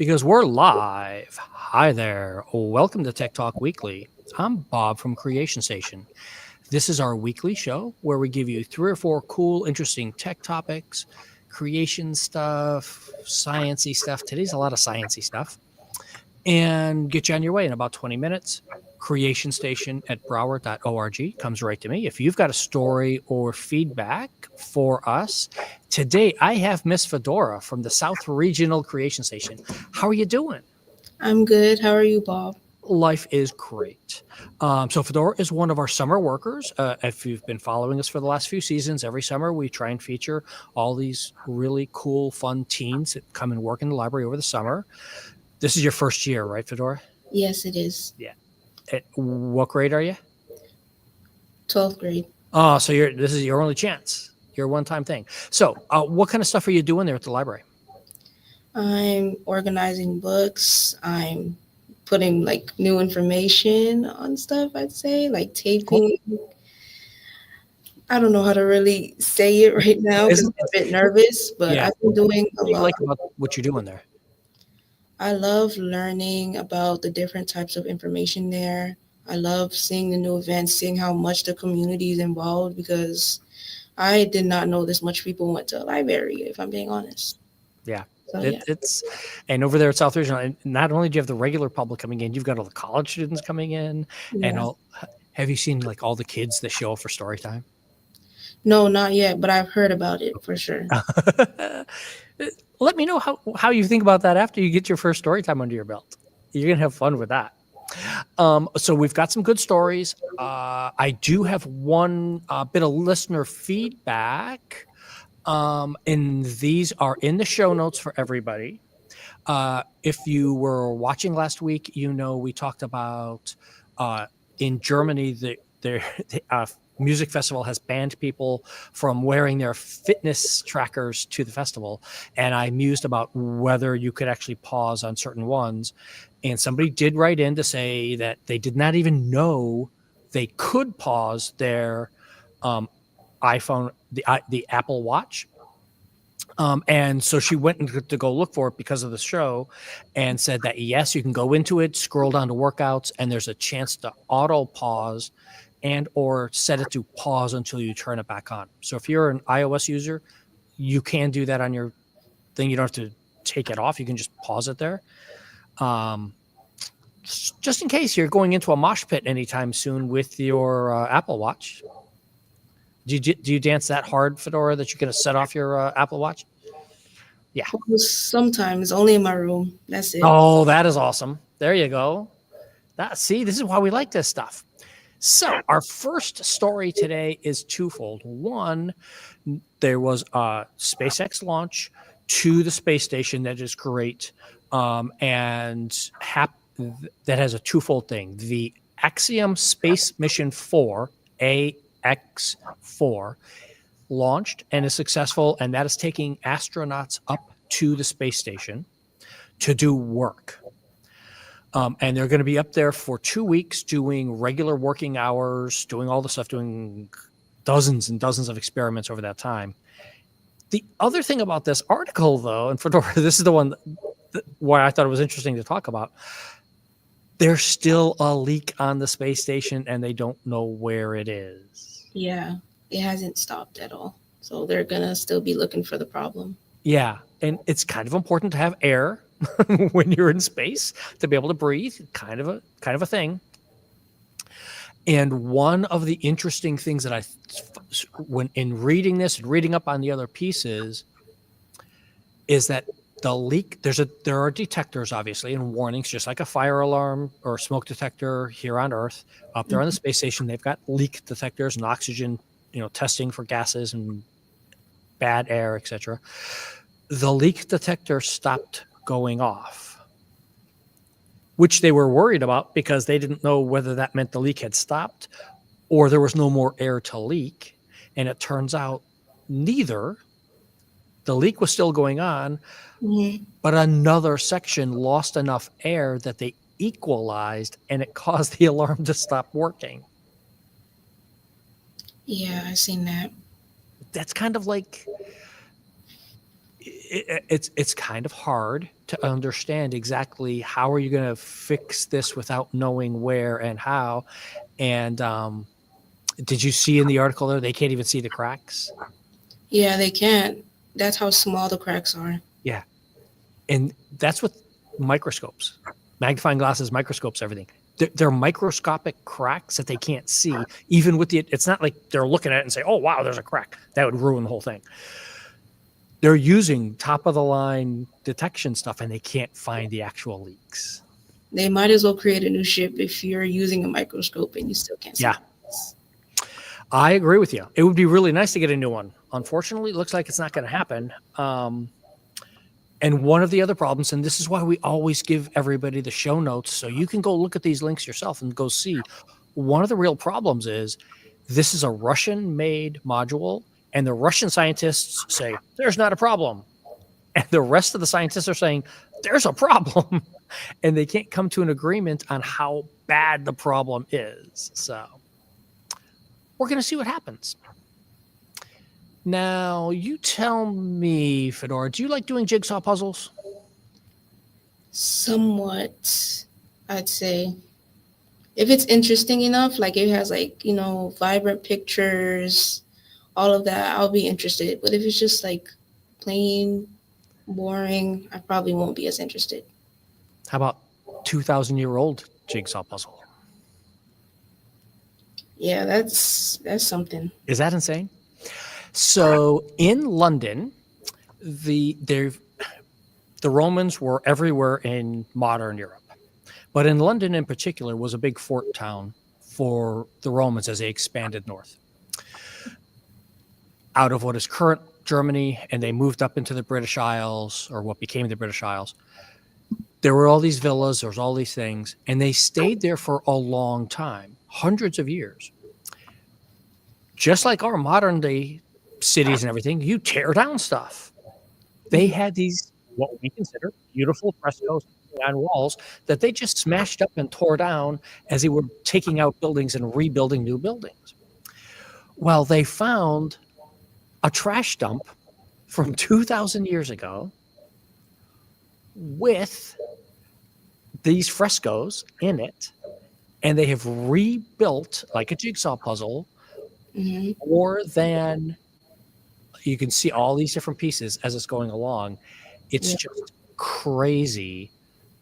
because we're live. Hi there. Welcome to Tech Talk Weekly. I'm Bob from Creation Station. This is our weekly show where we give you 3 or 4 cool, interesting tech topics, creation stuff, sciencey stuff. Today's a lot of sciencey stuff. And get you on your way in about 20 minutes. Creation Station at Broward.org comes right to me. If you've got a story or feedback for us, today I have Miss Fedora from the South Regional Creation Station. How are you doing? I'm good. How are you, Bob? Life is great. So Fedora is one of our summer workers. If you've been following us for the last few seasons, every summer we try and feature all these really cool, fun teens that come and work in the library over the summer. This is your first year, right, Fedora? Yes, it is. Yeah. What grade are you? 12th grade. Oh, so this is your only chance. Your one-time thing. So what kind of stuff are you doing there at the library? I'm organizing books. I'm putting like new information on stuff, I'd say, like taping. Cool. I don't know how to really say it right now because I'm a bit nervous, but I've been doing a lot. What do you like about what you're doing there? I love learning about the different types of information there. I love seeing the new events, seeing how much the community is involved, because I did not know this much people went to a library, if I'm being honest. Yeah. So, it's and over there at South Regional, not only do you have the regular public coming in, you've got all the college students coming in. Yeah. And have you seen like all the kids that show up for story time? No, not yet, but I've heard about it for sure. Let me know how you think about that after you get your first story time under your belt. You're going to have fun with that. So we've got some good stories. I do have one bit of listener feedback. And these are in the show notes for everybody. If you were watching last week, we talked about in Germany, the music festival has banned people from wearing their fitness trackers to the festival. And I mused about whether you could actually pause on certain ones. And somebody did write in to say that they did not even know they could pause their iPhone, the Apple Watch. And so she went to go look for it because of the show and said that, yes, you can go into it, scroll down to workouts, and there's a chance to auto pause and or set it to pause until you turn it back on. So if you're an iOS user, you can do that on your thing. You don't have to take it off. You can just pause it there. Just in case you're going into a mosh pit anytime soon with your Apple Watch. Do you dance that hard, Fedora, that you're going to set off your Apple Watch? Yeah. Sometimes, only in my room. That's it. Oh, that is awesome. There you go. See, this is why we like this stuff. So our first story today is twofold. One, there was a SpaceX launch to the space station that is great, and that has a twofold thing. The Axiom Space Mission 4, AX4, launched and is successful, and that is taking astronauts up to the space station to do work. And they're going to be up there for 2 weeks doing regular working hours, doing all the stuff, doing dozens and dozens of experiments over that time. The other thing about this article, though, and Fedora, this is the one why I thought it was interesting to talk about. There's still a leak on the space station, and they don't know where it is. Yeah, it hasn't stopped at all. So they're going to still be looking for the problem. Yeah, and it's kind of important to have air when you're in space to be able to breathe, kind of a thing. And one of the interesting things that when in reading this and reading up on the other pieces, is that the leak, there are detectors, obviously, and warnings, just like a fire alarm or smoke detector here on Earth. Up there on the space station, they've got leak detectors and oxygen, testing for gases and bad air, etc. The leak detector stopped going off, which they were worried about because they didn't know whether that meant the leak had stopped or there was no more air to leak. And it turns out neither. The leak was still going on, but another section lost enough air that they equalized, and it caused the alarm to stop working. Yeah, I've seen that. That's kind of like, it's kind of hard to understand exactly how are you going to fix this without knowing where and how. And did you see in the article there they can't even see the cracks? Yeah, they can't. That's how small the cracks are. Yeah, and that's what microscopes, magnifying glasses, microscopes, everything. They're microscopic cracks that they can't see, even with the. It's not like they're looking at it and say, "Oh wow, there's a crack." That would ruin the whole thing. They're using top of the line detection stuff, and they can't find the actual leaks. They might as well create a new ship if you're using a microscope and you still can't see. Yeah, I agree with you. It would be really nice to get a new one. Unfortunately, it looks like it's not going to happen. And one of the other problems, and this is why we always give everybody the show notes so you can go look at these links yourself and go see. One of the real problems is this is a Russian-made module, and the Russian scientists say, there's not a problem. And the rest of the scientists are saying, there's a problem. And they can't come to an agreement on how bad the problem is. So we're going to see what happens. Now, you tell me, Fedora, do you like doing jigsaw puzzles? Somewhat, I'd say. If it's interesting enough, like it has like, vibrant pictures, all of that, I'll be interested. But if it's just like plain boring, I probably won't be as interested. How about 2,000-year-old jigsaw puzzle? Yeah, that's something. Is that insane? So in London, the Romans were everywhere in modern Europe, but in London in particular was a big fort town for the Romans as they expanded north out of what is current Germany, and they moved up into the British Isles, or what became the British Isles. There were all these villas, there was all these things, and they stayed there for a long time, hundreds of years. Just like our modern day cities and everything, you tear down stuff. They had these, what we consider beautiful frescoes on walls that they just smashed up and tore down as they were taking out buildings and rebuilding new buildings. Well, they found a trash dump from 2,000 years ago with these frescoes in it, and they have rebuilt like a jigsaw puzzle more than you can see all these different pieces as it's going along. It's just crazy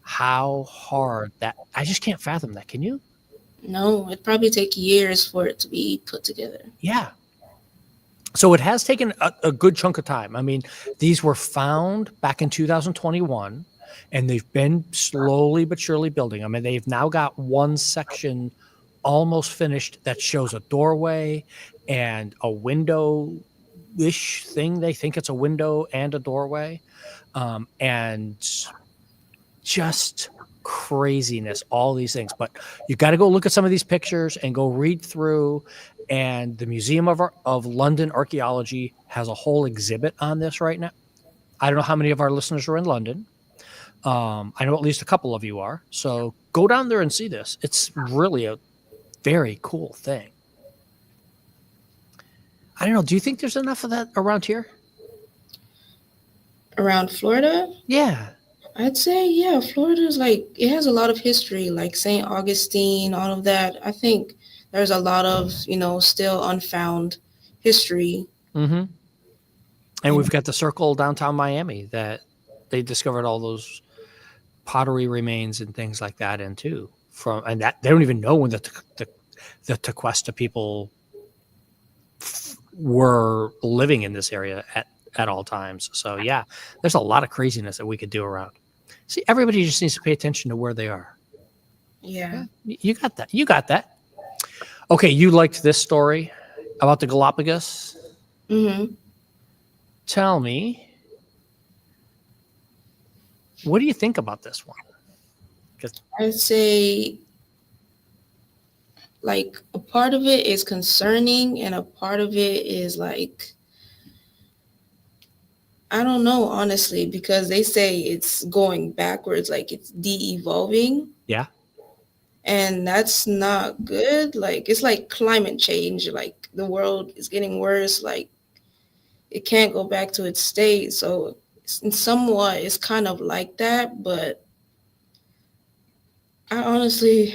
how hard that, I just can't fathom that. Can you? No, it'd probably take years for it to be put together. Yeah. So it has taken a good chunk of time. I mean, these were found back in 2021, and they've been slowly but surely building. I mean, they've now got one section almost finished that shows a doorway and a window-ish thing. They think it's a window and a doorway. And just craziness, all these things. But you got to go look at some of these pictures and go read through. And the Museum of London Archaeology has a whole exhibit on this right now. I don't know how many of our listeners are in London. I know at least a couple of you are. So go down there and see this. It's really a very cool thing. I don't know. Do you think there's enough of that around here? Around Florida? Yeah. I'd say, yeah, Florida's like, it has a lot of history, like St. Augustine, all of that. I think there's a lot of, still unfound history. Mm-hmm. And we've got the Circle downtown Miami that they discovered all those pottery remains and things like that in too. And that they don't even know when the Tequesta people were living in this area at all times. So yeah, there's a lot of craziness that we could do around. See, everybody just needs to pay attention to where they are. Yeah. You got that. You got that. Okay, you liked this story about the Galapagos? Mm-hmm. Tell me, what do you think about this one? I'd say, like, a part of it is concerning and a part of it is like, I don't know, honestly, because they say it's going backwards, like it's de-evolving. Yeah. And that's not good. Like, it's like climate change. Like, the world is getting worse. Like, it can't go back to its state. So somewhat it's kind of like that, but I honestly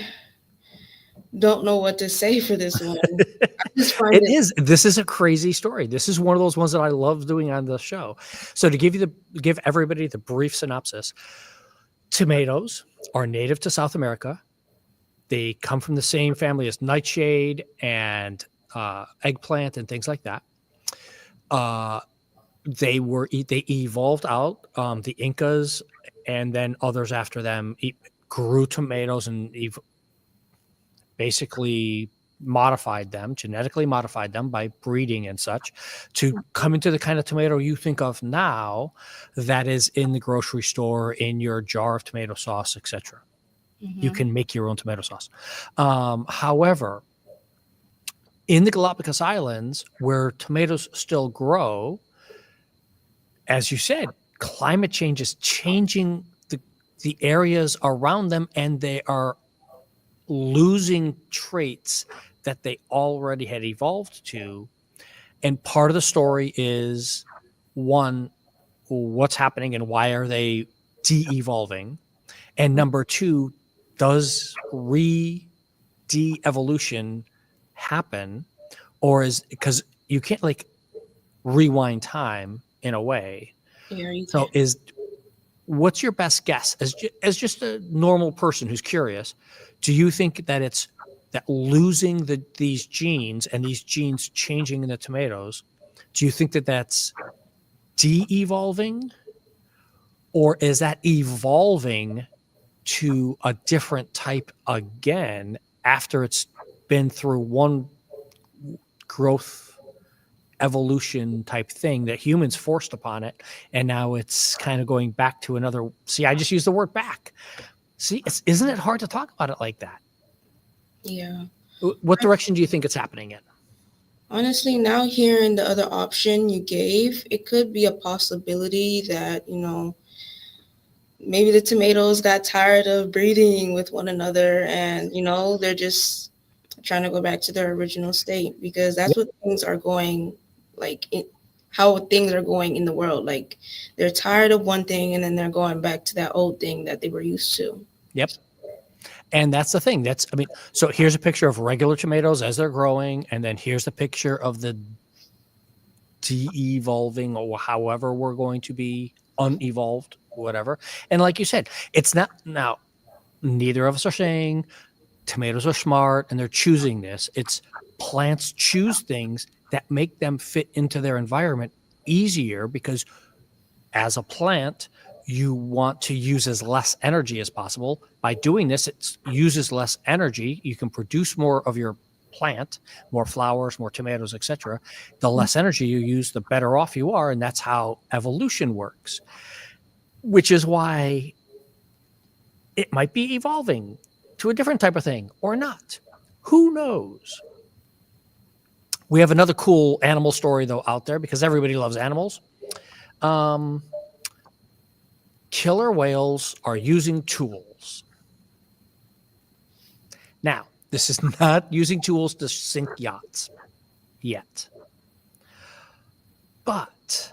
don't know what to say for this one. I just find It it. is. This is a crazy story. This is one of those ones that I love doing on the show. So to give everybody the brief synopsis, tomatoes are native to South America. They come from the same family as nightshade and eggplant and things like that. They evolved out. The Incas and then others after them grew tomatoes and basically genetically modified them by breeding and such to come into the kind of tomato you think of now that is in the grocery store, in your jar of tomato sauce, etc. You can make your own tomato sauce. However, in the Galapagos Islands, where tomatoes still grow, as you said, climate change is changing the areas around them, and they are losing traits that they already had evolved to. And part of the story is, one, what's happening and why are they de-evolving? And number two, does de-evolution happen? Or is, because you can't like rewind time in a way. Yeah, so what's your best guess as just a normal person who's curious? Do you think that it's that losing these genes and these genes changing in the tomatoes, do you think that that's de-evolving, or is that evolving to a different type again after it's been through one growth evolution type thing that humans forced upon it, and now it's kind of going back to another? See, I just used the word back. See, isn't it hard to talk about it like that? Yeah. What direction do you think it's happening in? Honestly, now hearing the other option you gave, it could be a possibility that, maybe the tomatoes got tired of breeding with one another and, they're just trying to go back to their original state, because that's what things are going, like how things are going in the world. Like they're tired of one thing and then they're going back to that old thing that they were used to. Yep. And that's the thing. So here's a picture of regular tomatoes as they're growing, and then here's the picture of the de-evolving, or however we're going to be unevolved, whatever. And like you said, it's not, now neither of us are saying tomatoes are smart and they're choosing this. It's plants choose things that make them fit into their environment easier, because as a plant, you want to use as less energy as possible. By doing this, it uses less energy. You can produce more of your plant, more flowers, more tomatoes, etc. The less energy you use, the better off you are. And that's how evolution works, which is why it might be evolving to a different type of thing or not. Who knows? We have another cool animal story, though, out there, because everybody loves animals. Killer whales are using tools. Now, this is not using tools to sink yachts yet. But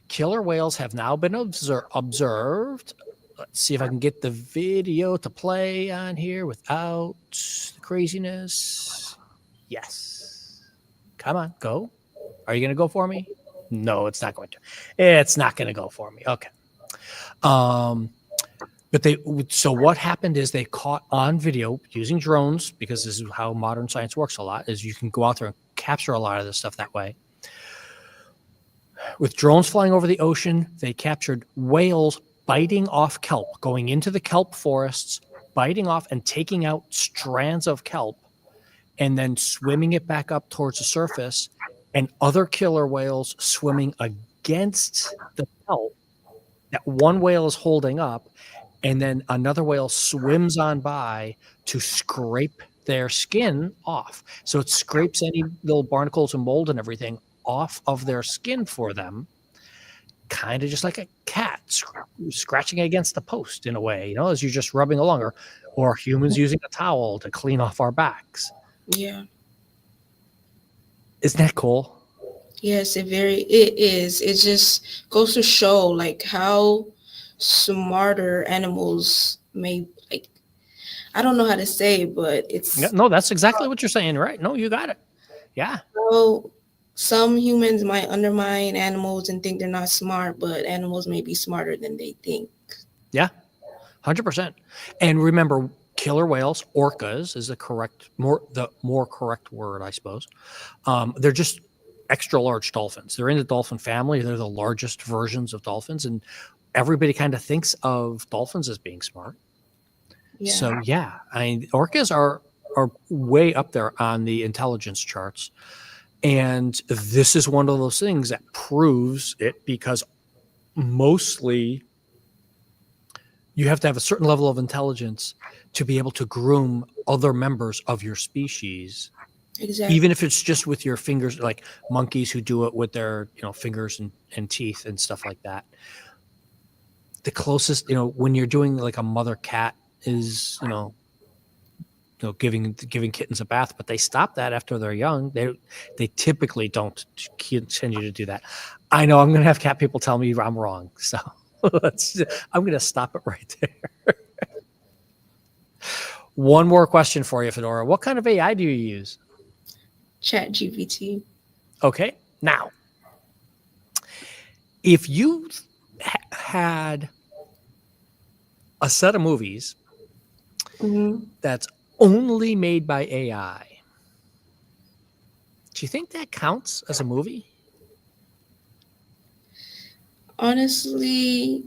killer whales have now been observed. Let's see if I can get the video to play on here without the craziness. Yes. Come on, go. Are you going to go for me? No, it's not going to. It's not going to go for me. Okay. So what happened is they caught on video using drones, because this is how modern science works a lot, is you can go out there and capture a lot of this stuff that way. With drones flying over the ocean, they captured whales biting off kelp, going into the kelp forests, biting off and taking out strands of kelp, and then swimming it back up towards the surface, and other killer whales swimming against the kelp that one whale is holding up, and then another whale swims on by to scrape their skin off. So it scrapes any little barnacles and mold and everything off of their skin for them, kind of just like a cat scratching against the post in a way, as you're just rubbing along, or humans using a towel to clean off our backs. Yeah. Isn't that cool? Yes, it is. It just goes to show like how smarter animals may like I don't know how to say it, but Yeah, it's no, that's exactly what you're saying, right? No, you got it. Yeah. how some humans might undermine animals and think they're not smart, but animals may be smarter than they think. Yeah. 100%. And remember, killer whales, orcas, is the more correct word, I suppose. They're just extra large dolphins. They're in the dolphin family. They're the largest versions of dolphins, and everybody kind of thinks of dolphins as being smart. Yeah, So yeah, I mean, orcas are way up there on the intelligence charts, and this is one of those things that proves it because mostly you have to have a certain level of intelligence to be able to groom other members of your species, exactly. even if it's just with your fingers, like monkeys who do it with their fingers and teeth and stuff like that. The closest, when you're doing like a mother cat is giving kittens a bath, but they stop that after they're young. They typically don't continue to do that. I know I'm going to have cat people tell me I'm wrong, so I'm going to stop it right there. One more question for you, Fedora. What kind of AI do you use? Chat GPT. Okay. Now, if you had a set of movies Hmm. that's only made by AI, do you think that counts as a movie? Honestly,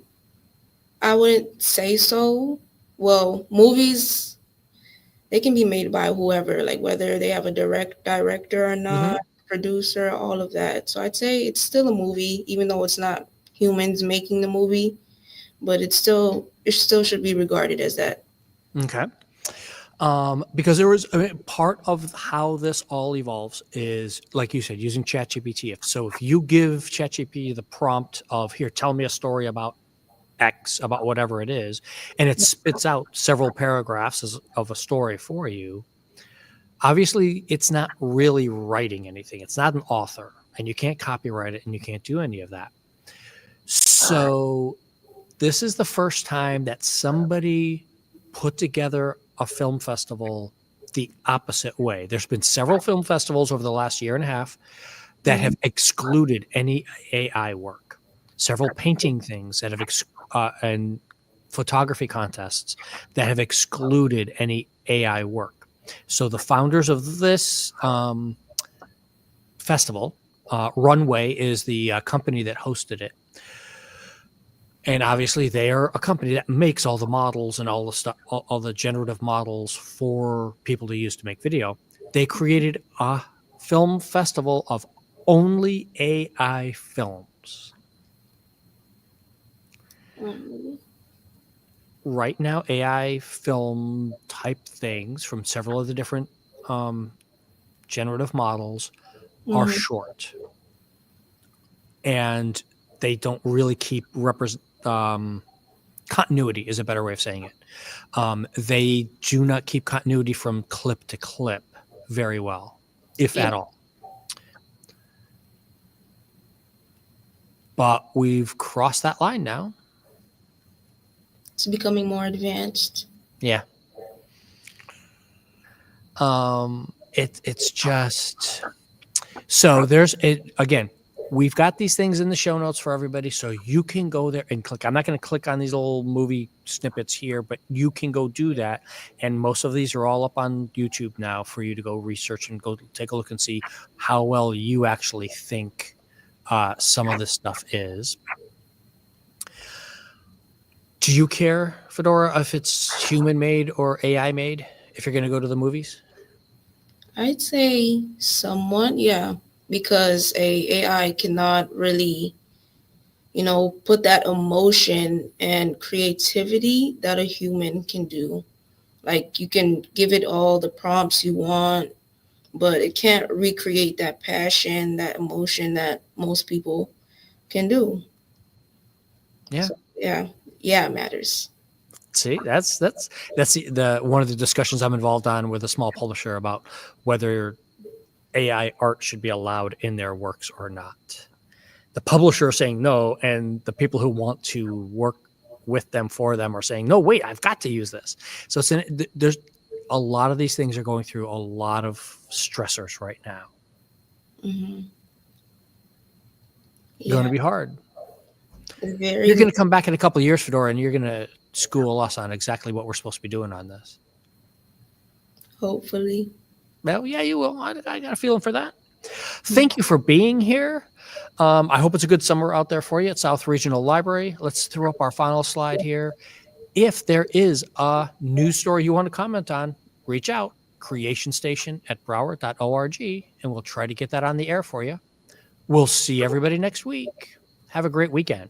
I wouldn't say so. Well, movies they can be made by whoever, like whether they have a director or Mm-hmm. not, producer, all of that. So I'd say it's still a movie, even though it's not humans making the movie, but it still should be regarded as that. Okay. Because there was part of how this all evolves is, like you said, using ChatGPT. So if you give ChatGPT the prompt of here, tell me a story about X, about whatever it is, and it spits out several paragraphs of a story for you, obviously it's not really writing anything. It's not an author, and you can't copyright it, and you can't do any of that. So this is the first time that somebody put together a film festival the opposite way. There's been several film festivals over the last year and a half that Mhm. have excluded any AI work. Several painting things that have and photography contests that have excluded any AI work. So the founders of this festival, Runway is the company that hosted it, and obviously they are a company that makes all the models and all the stuff, all the generative models for people to use to make video. They created a film festival of only AI films. Um, Right now, AI film type things from several of the different um, generative models are mhm. short, and they don't really keep continuity is a better way of saying it. They do not keep continuity from clip to clip very well, if Yeah, at all. But we've crossed that line now. it's becoming more advanced. Yeah. It's just so there's it again. We've got these things in the show notes for everybody, so you can go there and click. I'm not going to click on these little movie snippets here, but you can go do that. And most of these are all up on YouTube now for you to go research and go take a look and see how well you actually think some of this stuff is. Do you care, Fedora, if it's human made or AI made? If you're going to go to the movies? I'd say somewhat, yeah, because a AI cannot really, put that emotion and creativity that a human can do. Like you can give it all the prompts you want, but it can't recreate that passion, that emotion that most people can do. Yeah. So yeah, yeah, it matters. See, that's the one of the discussions I'm involved on with a small publisher about whether AI art should be allowed in their works or not. The publisher is saying no, and the people who want to work with them for them are saying, no, wait, I've got to use this. So there's a lot of these things are going through a lot of stressors right now. Mm-hmm. Going to be hard. Very. You're going to come back in a couple of years, Fedora, and you're going to school us on exactly what we're supposed to be doing on this. Hopefully. Well, yeah, you will. I got a feeling for that. Thank you for being here. I hope it's a good summer out there for you at South Regional Library. Let's throw up our final slide here. If there is a news story you want to comment on, reach out, creationstation@broward.org, and we'll try to get that on the air for you. We'll see everybody next week. Have a great weekend.